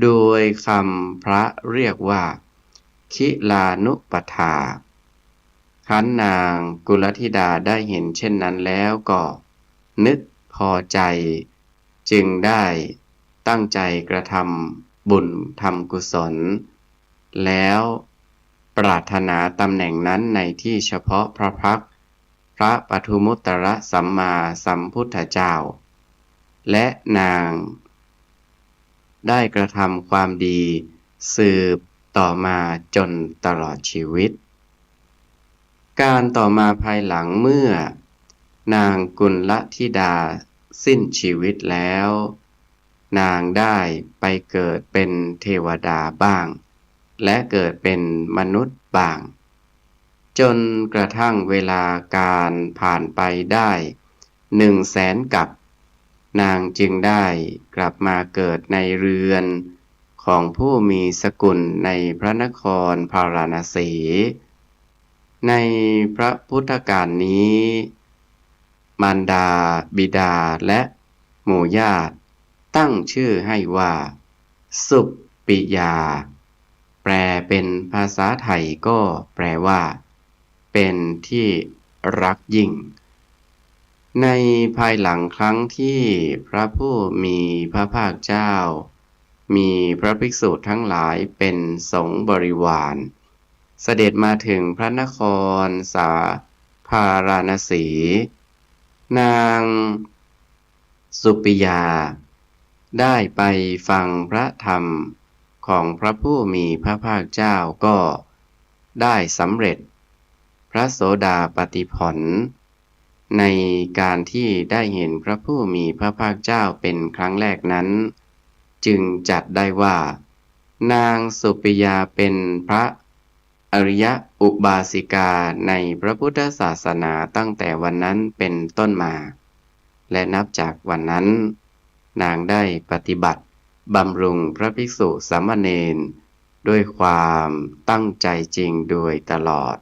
โดยคำพระเรียกว่าคิลานุปถากขันนางกุลธิดาได้เห็นเช่นนั้นแล้วก็นึกพอใจจึงได้ตั้งใจกระทำบุญทำกุศลแล้วปรารถนาตำแหน่งนั้นในที่เฉพาะพระพักตร์พระปทุมุตตรสัมมาสัมพุทธเจ้าและนางได้กระทำความดีสืบต่อมาจนตลอดชีวิตการต่อมาภายหลังเมื่อนางกุลธิดาสิ้นชีวิตแล้วนางได้ไปเกิดเป็นเทวดาบ้างและเกิดเป็นมนุษย์บ้างจนกระทั่งเวลาการผ่านไปได้100,000 กัปนางจึงได้กลับมาเกิดในเรือนของผู้มีสกุลในพระนครพาราณสีในพระพุทธกาลนี้มารดาบิดาและหมู่ญาติตั้งชื่อให้ว่าสุปิยาแปลเป็นภาษาไทยก็แปลว่าเป็นที่รักยิ่งในภายหลังครั้งที่พระผู้มีพระภาคเจ้ามีพระภิกษุทั้งหลายเป็นสงฆ์บริวารเสด็จมาถึงพระนครสาพาราณสีนางสุปิยา ได้ไปฟังพระธรรมของพระผู้มีพระภาคเจ้าก็ได้สำเร็จพระโสดาปัตติผลในการที่ได้เห็นพระผู้มีพระภาคเจ้าเป็นครั้งแรกนั้น จึงจัดได้ว่านางสุปิยาเป็นพระอริยอุบาสิกาในพระพุทธศาสนาตั้งแต่วันนั้นเป็นต้นมาและนับจากวันนั้นนางได้ปฏิบัติบำรุงพระภิกษุสามเณรด้วยความตั้งใจจริงโดยตลอด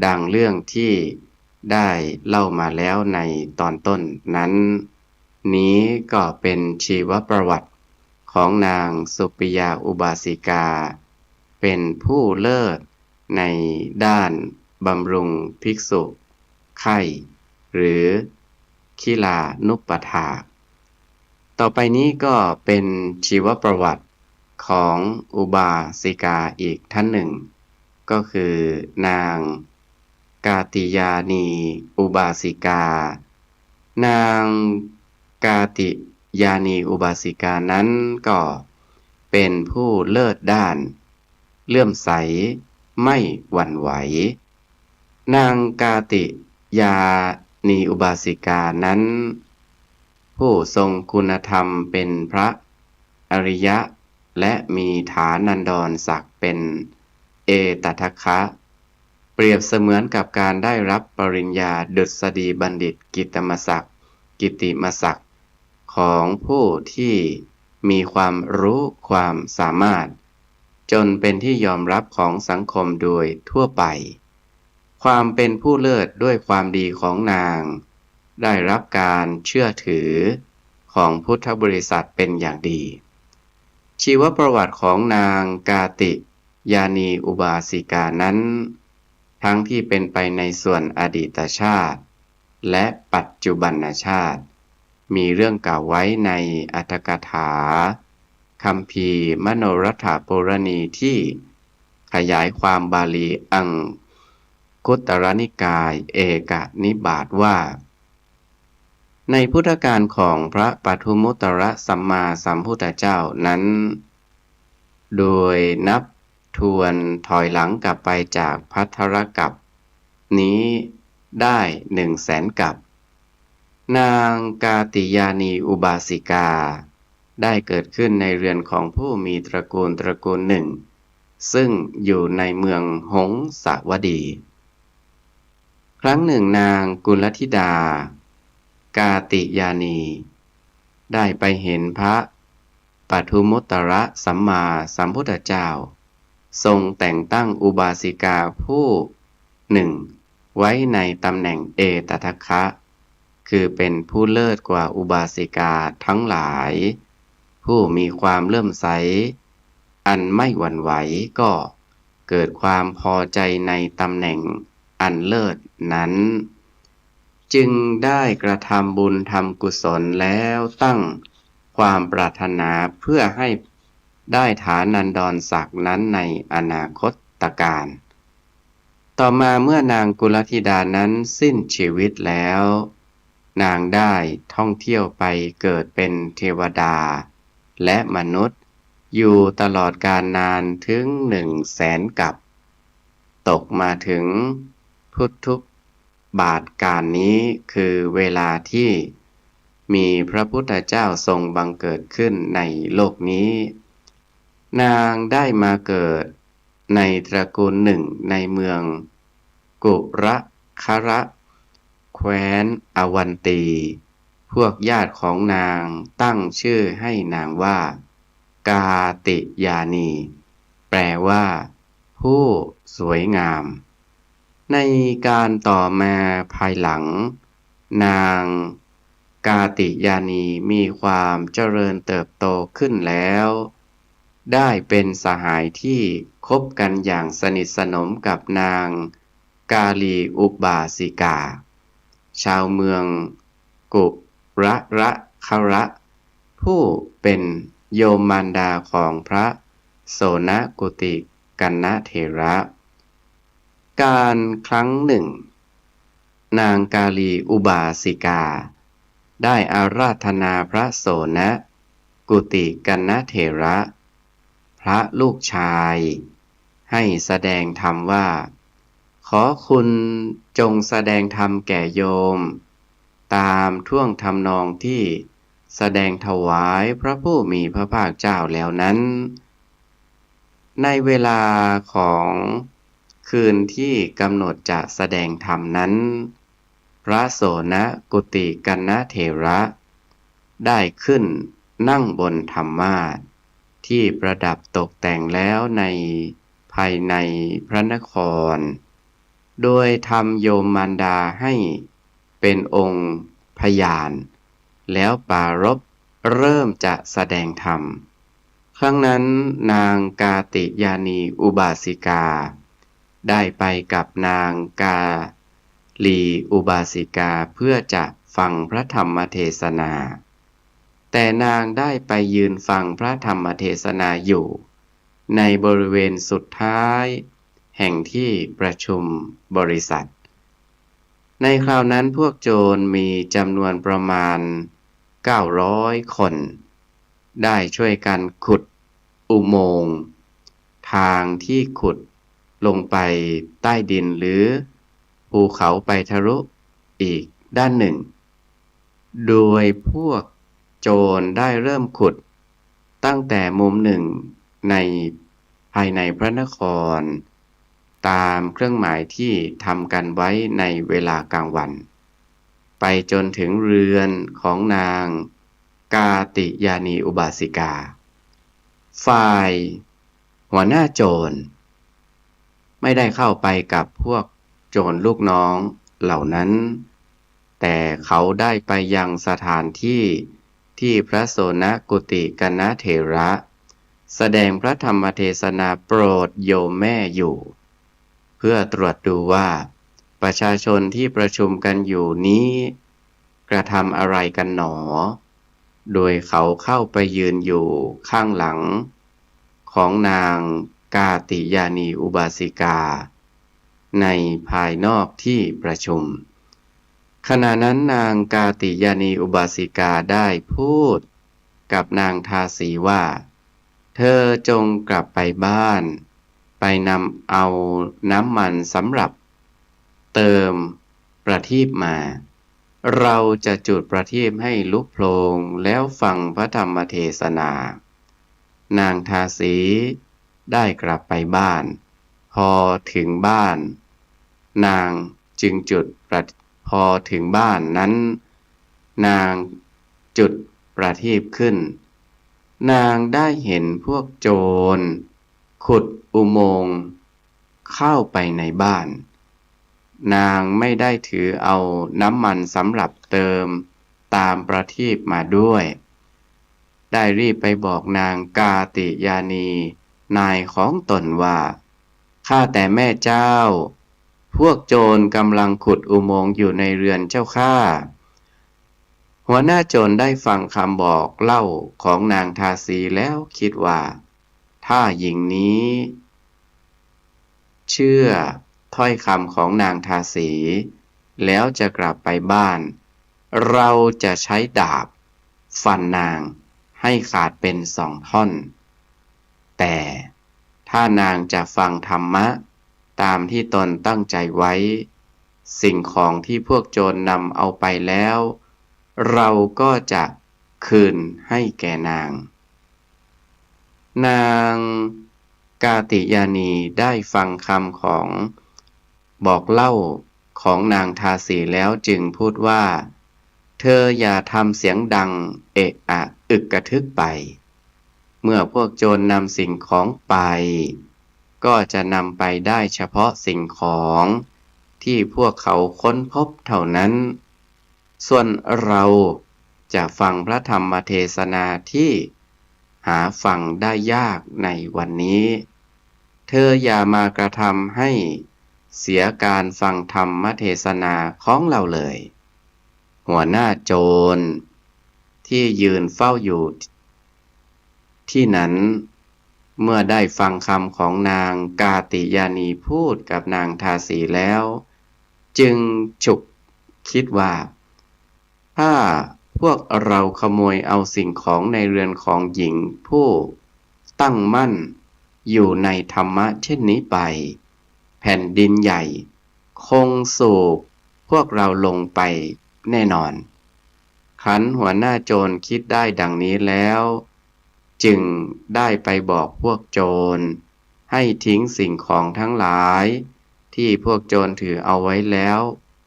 ดังเรื่องที่ได้เล่ามาแล้วในตอนต้นนั้นนี้ก็เป็นชีวประวัติของนางสุปิยาอุบาสิกาเป็นผู้เลิศในด้านบำรุงภิกษุไข้หรือขิลานุปถากต่อไปนี้ก็เป็นชีวประวัติของอุบาสิกาอีกท่านหนึ่งก็คือนางกาติยานีอุบาสิกานางกาติยานีอุบาสิกานั้นก็เป็นผู้เลิศด้านเลื่อมใสไม่หวั่นไหวนางกาติยานีอุบาสิกานั้นผู้ทรงคุณธรรมเป็นพระอริยะและมีฐานันดรศักดิ์เป็นเอตทัคคะเปรียบเสมือนกับการได้รับปริญญาดุษฎีบัณฑิตกิตติมศักดิ์ของผู้ที่มีความรู้ความสามารถจนเป็นที่ยอมรับของสังคมโดยทั่วไปความเป็นผู้เลิศด้วยความดีของนางได้รับการเชื่อถือของพุทธบริษัทเป็นอย่างดีชีวประวัติของนางกาติยานีอุบาสิกานั้นทั้งที่เป็นไปในส่วนอดีตชาติและปัจจุบันชาติมีเรื่องกล่าวไว้ในอรรถกถาคัมภีร์มโนรัฐปุรณีที่ขยายความบาลีอังคุตตรนิกายเอกนิบาตว่าในพุทธกาลของพระปทุมุตตรสัมมาสัมพุทธเจ้านั้นโดยนับทวนถอยหลังกลับไปจากภัทรกัปนี้ได้100,000 กัปนางกาติยานีอุบาสิกาได้เกิดขึ้นในเรือนของผู้มีตระกูลหนึ่งซึ่งอยู่ในเมืองหงสาวดีครั้งหนึ่งนางกุลธิดากาติยานีได้ไปเห็นพระปทุมุตตรสัมมาสัมพุทธเจ้าทรงแต่งตั้งอุบาสิกาผู้หนึ่งไว้ในตำแหน่งเอตทัคคะคือเป็นผู้เลิศกว่าอุบาสิกาทั้งหลายผู้มีความเลื่อมใสอันไม่หวั่นไหวก็เกิดความพอใจในตำแหน่งอันเลิศนั้นจึงได้กระทำบุญทำกุศลแล้วตั้งความปรารถนาเพื่อให้ได้ฐานันดรศักดิ์นั้นในอนาคตการต่อมาเมื่อนางกุลธิดานั้นสิ้นชีวิตแล้วนางได้ท่องเที่ยวไปเกิดเป็นเทวดาและมนุษย์อยู่ตลอดกาลนานถึง100,000 กัปตกมาถึงพุทธุบาทการนี้คือเวลาที่มีพระพุทธเจ้าทรงบังเกิดขึ้นในโลกนี้นางได้มาเกิดในตระกูลหนึ่งในเมืองกุระคระแคว้นอวันตีพวกญาติของนางตั้งชื่อให้นางว่ากาติยานีแปลว่าผู้สวยงามในการต่อมาภายหลังนางกาติยานีมีความเจริญเติบโตขึ้นแล้วได้เป็นสหายที่คบกันอย่างสนิทสนมกับนางกาลีอุบาสิกาชาวเมืองกุระคะผู้เป็นโยมมารดาของพระโสนกุติกัณณเถระการครั้งหนึ่งนางกาลีอุบาสิกาได้อาราธนาพระโสนะ กุติกัณณเถระ พระลูกชายให้แสดงธรรมว่า ขอคุณจงแสดงธรรมแก่โยมตามท่วงทำนองที่แสดงถวายพระผู้มีพระภาคเจ้าแล้วนั้นในเวลาของคืนที่กำหนดจะแสดงธรรมนั้นพระโสณกุติกัณณเถระได้ขึ้นนั่งบนธรรมาสน์ที่ประดับตกแต่งแล้วในภายในพระนครโดยทำโยมมารดาให้เป็นองค์พยานแล้วปรารภเริ่มจะแสดงธรรมครั้งนั้นนางกาติยานีอุบาสิกาได้ไปกับนางกาลีอุบาสิกาเพื่อจะฟังพระธรรมเทศนาแต่นางได้ไปยืนฟังพระธรรมเทศนาอยู่ในบริเวณสุดท้ายแห่งที่ประชุมบริษัทในคราวนั้นพวกโจรมีจำนวนประมาณ900 คนได้ช่วยกันขุดอุโมงค์ทางที่ขุดลงไปใต้ดินหรือภูเขาไปทะลุอีกด้านหนึ่งโดยพวกโจรได้เริ่มขุดตั้งแต่มุมหนึ่งในภายในพระนครตามเครื่องหมายที่ทำกันไว้ในเวลากลางวันไปจนถึงเรือนของนางกาติยานีอุบาสิกาฝ่ายหัวหน้าโจรไม่ได้เข้าไปกับพวกโจรลูกน้องเหล่านั้นแต่เขาได้ไปยังสถานที่ที่พระโสณกุติกัณณเถระแสดงพระธรรมเทศนาโปรดโยมแม่อยู่เพื่อตรวจดูว่าประชาชนที่ประชุมกันอยู่นี้กระทำอะไรกันหนอโดยเขาเข้าไปยืนอยู่ข้างหลังของนางกาติยานีอุบาสิกาในภายนอกที่ประชุมขณะนั้นนางกาติยานีอุบาสิกาได้พูดกับนางทาสีว่าเธอจงกลับไปบ้านไปนำเอาน้ำมันสำหรับเติมประทีปมาเราจะจุดประทีปให้ลุกโผลงแล้วฟังพระธรรมเทศนานางทาสีได้กลับไปบ้านพอถึงบ้านนางจึงพอถึงบ้านนั้นนางจุดประทีปขึ้นนางได้เห็นพวกโจรขุดอุโมงค์เข้าไปในบ้านนางไม่ได้ถือเอาน้ำมันสำหรับเติมตามประทีปมาด้วยได้รีบไปบอกนางกาติยานีนายของตนว่าข้าแต่แม่เจ้าพวกโจรกำลังขุดอุโมงค์อยู่ในเรือนเจ้าข้าหัวหน้าโจรได้ฟังคำบอกเล่าของนางทาสีแล้วคิดว่าถ้าหญิงนี้เชื่อถ้อยคำของนางทาสีแล้วจะกลับไปบ้านเราจะใช้ดาบฟันนางให้ขาดเป็น2 ท่อนแต่ถ้านางจะฟังธรรมะตามที่ตนตั้งใจไว้สิ่งของที่พวกโจรนำเอาไปแล้วเราก็จะคืนให้แก่นางนางกาติยานีได้ฟังคำของบอกเล่าของนางทาสีแล้วจึงพูดว่าเธออย่าทำเสียงดังเอะอะอึกกระทึกไปเมื่อพวกโจรนำสิ่งของไปก็จะนำไปได้เฉพาะสิ่งของที่พวกเขาค้นพบเท่านั้นส่วนเราจะฟังพระธรรมเทศนาที่หาฟังได้ยากในวันนี้เธออย่ามากระทำให้เสียการฟังธรรมเทศนาของเราเลยหัวหน้าโจรที่ยืนเฝ้าอยู่ที่นั้นเมื่อได้ฟังคำของนางกาติยานีพูดกับนางทาสีแล้วจึงฉุกคิดว่าถ้า พวกเราขโมยเอาสิ่งของในเรือนของหญิงผู้ตั้งมั่นอยู่ในธรรมะเช่นนี้ไปแผ่นดินใหญ่คงสูบพวกเราลงไปแน่นอนขันหัวหน้าโจรคิดได้ดังนี้แล้วจึงได้ไปบอกพวกโจรให้ทิ้งสิ่งของทั้งหลายที่พวกโจรถือเอาไว้แล้ว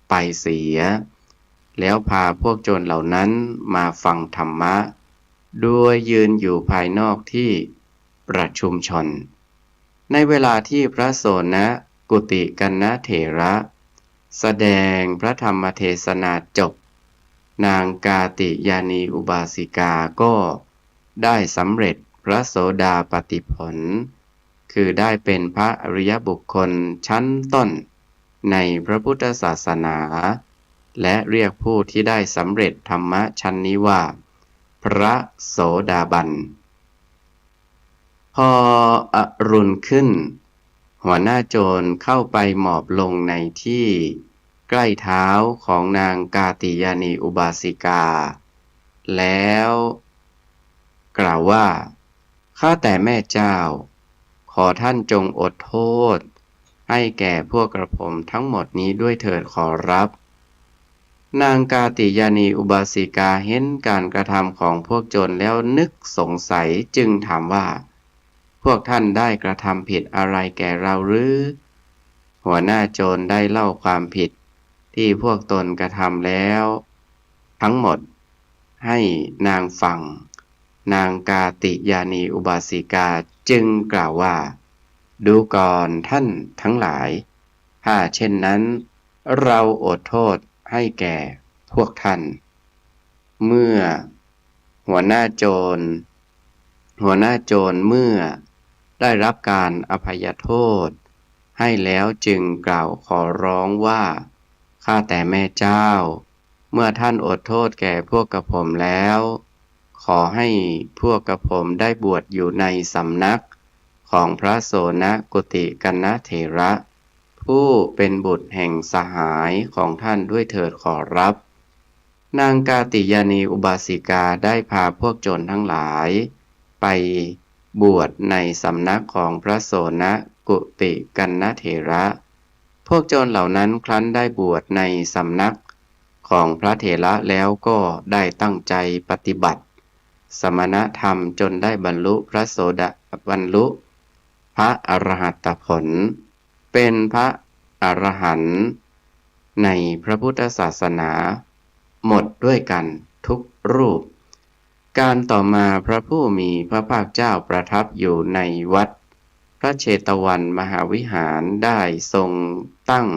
ไปเสียแล้วพาพวกโจรเหล่านั้นมาฟังธรรมะโดยยืนอยู่ภายนอกที่ประชุมชนในเวลาที่พระโสณกุติกัณณเถระแสดงพระธรรมเทศนาจบนางกาติยานีอุบาสิกาก็ได้สำเร็จพระโสดาปัตติผลคือได้เป็นพระอริยบุคคลชั้นต้นในพระพุทธศาสนาและเรียกผู้ที่ได้สำเร็จธรรมะชั้นนี้ว่าพระโสดาบันพออรุณขึ้นหัวหน้าโจรเข้าไปหมอบลงในที่ใกล้เท้าของนางกาติยานีอุบาสิกาแล้วกล่าวว่าข้าแต่แม่เจ้าขอท่านจงอดโทษให้แก่พวกกระผมทั้งหมดนี้ด้วยเถิดขอรับนางกาติยานีอุบาสิกาเห็นการกระทำของพวกโจรแล้วนึกสงสัยจึงถามว่าพวกท่านได้กระทำผิดอะไรแก่เราหรือหัวหน้าโจรได้เล่าความผิดที่พวกตนกระทำแล้วทั้งหมดให้นางฟังนางกาติยานีอุบาสิกาจึงกล่าวว่าดูก่อนท่านทั้งหลายถ้าเช่นนั้นเราอดโทษให้แก่พวกท่านเมื่อหัวหน้าโจรเมื่อได้รับการอภัยโทษให้แล้วจึงกล่าวขอร้องว่าข้าแต่แม่เจ้าเมื่อท่านอดโทษแก่พวกกระผมแล้วขอให้พวกกระผมได้บวชอยู่ในสำนักของพระโสณกุติกัณณเถระผู้เป็นบุตรแห่งสหายของท่านด้วยเถิดขอรับนางกาติยานีอุบาสิกาได้พาพวกโจรทั้งหลายไปบวชในสำนักของพระโสณกุติกัณณเถระพวกโจรเหล่านั้นครั้นได้บวชในสำนักของพระเถระแล้วก็ได้ตั้งใจปฏิบัติสมณธรรมจนได้บรรลุพระอรหัตผลเป็นพระอรหันต์ในพระพุทธศาสนาหมดด้วยกันทุกรูปการต่อมาพระผู้มีพระภาคเจ้าประทับอยู่ในวัดพระเชตวันมหาวิหารได้ทรงตั้ง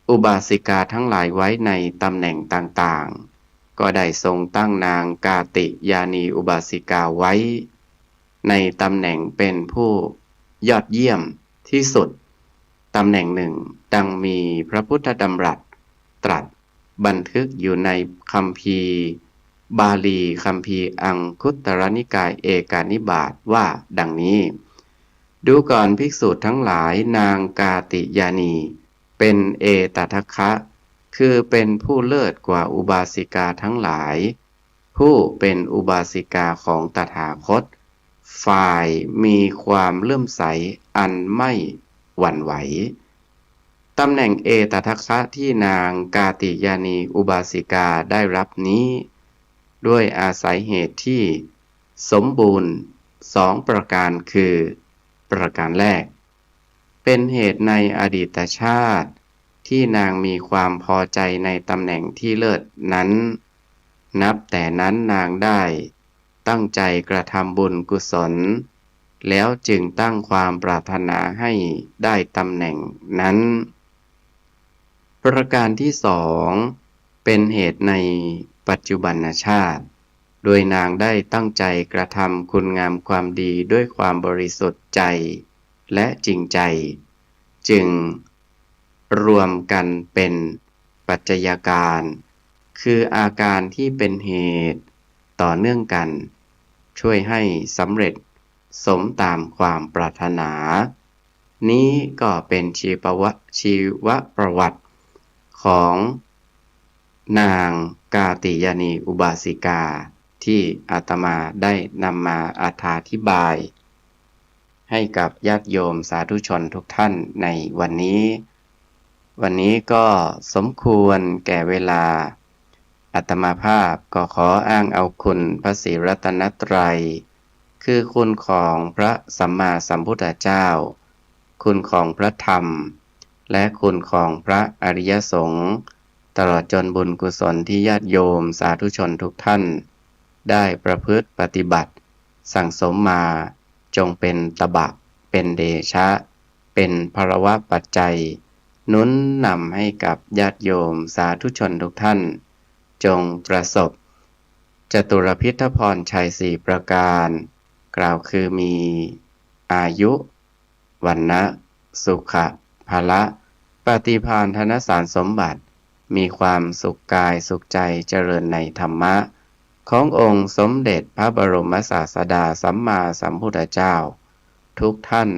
อุบาสิกาทั้งหลายไว้ในตำแหน่งต่างๆก็ได้ทรงตั้งนางกาติยานีอุบาสิกาไว้ในตำแหน่งเป็นผู้ยอดเยี่ยมที่สุดตำแหน่งหนึ่งดังมีพระพุทธดำรัสตรัสบันทึกอยู่ในคัมภีร์บาลีคัมภีร์อังคุตตรนิกายเอกานิบาตว่าดังนี้ดูก่อนภิกษุทั้งหลายนางกาติยานีเป็นเอตทัคคะคือเป็นผู้เลิศกว่าอุบาสิกาทั้งหลายผู้เป็นอุบาสิกาของตถาคตฝ่ายมีความเลื่อมใสอันไม่หวั่นไหวตำแหน่งเอตทัคคะที่นางกาติยานีอุบาสิกาได้รับนี้ด้วยอาศัยเหตุที่สมบูรณ์2ประการคือประการแรกเป็นเหตุในอดีตชาติที่นางมีความพอใจในตำแหน่งที่เลิศนั้นนับแต่นั้นนางได้ตั้งใจกระทำบุญกุศลแล้วจึงตั้งความปรารถนาให้ได้ตำแหน่งนั้นประการที่สองเป็นเหตุในปัจจุบันชาติโดยนางได้ตั้งใจกระทำคุณงามความดีด้วยความบริสุทธิ์ใจและจริงใจจึงรวมกันเป็นปัจจัยการคืออาการที่เป็นเหตุต่อเนื่องกันช่วยให้สำเร็จสมตามความปรารถนานี้ก็เป็นชีวประวัติของ นางกาติยานีอุบาสิกาที่อาตมาได้นำมาอธิบายให้กับญาติโยมสาธุชนทุกท่านในวันนี้ก็สมควรแก่เวลาอาตมาภาพก็ขออ้างเอาคุณพระศรีรัตนตรัยคือคุณของพระสัมมาสัมพุทธเจ้าคุณของพระธรรมและคุณของพระอริยสงฆ์ตลอดจนบุญกุศลที่ญาติโยมสาธุชนทุกท่านได้ประพฤติปฏิบัติสั่งสมมาจงเป็นตบะเป็นเดชะเป็นภรวะปัจจัยหนุนนำให้กับญาติโยมสาธุชนทุกท่านจงประสบจตุรพิทพรชัยสี่ประการกล่าวคือมีอายุวรรณะสุขะภละปฏิภาณธนสารสมบัติมีความสุขกายสุขใจเจริญในธรรมะขององค์สมเด็จพระบรมศาสดาสัมมาสัมพุทธเจ้าทุกท่าน